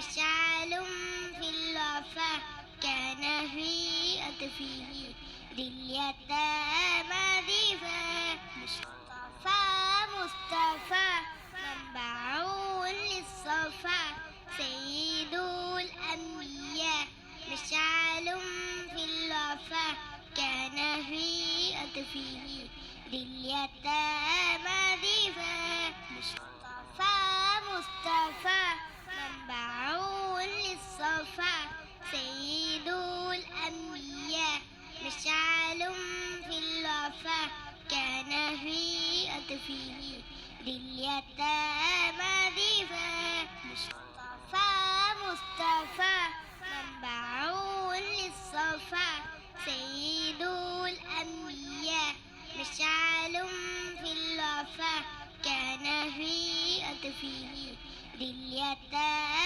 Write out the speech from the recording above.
مشعل في الوفا كان في أطفه لليتامى ضيفا مصطفى منبع للصفا سيد الأنبياء مشعل في الوفا كان في أطفه لليتامى ضيفا مصطفى منبع للصفا سيد الأنبياء مشعل في الوفا كان في أطفه لليتامى ضيفا مصطفى منبع للصفا سيد الأنبياء مشعل في الوفا كان في أطفه لليتامى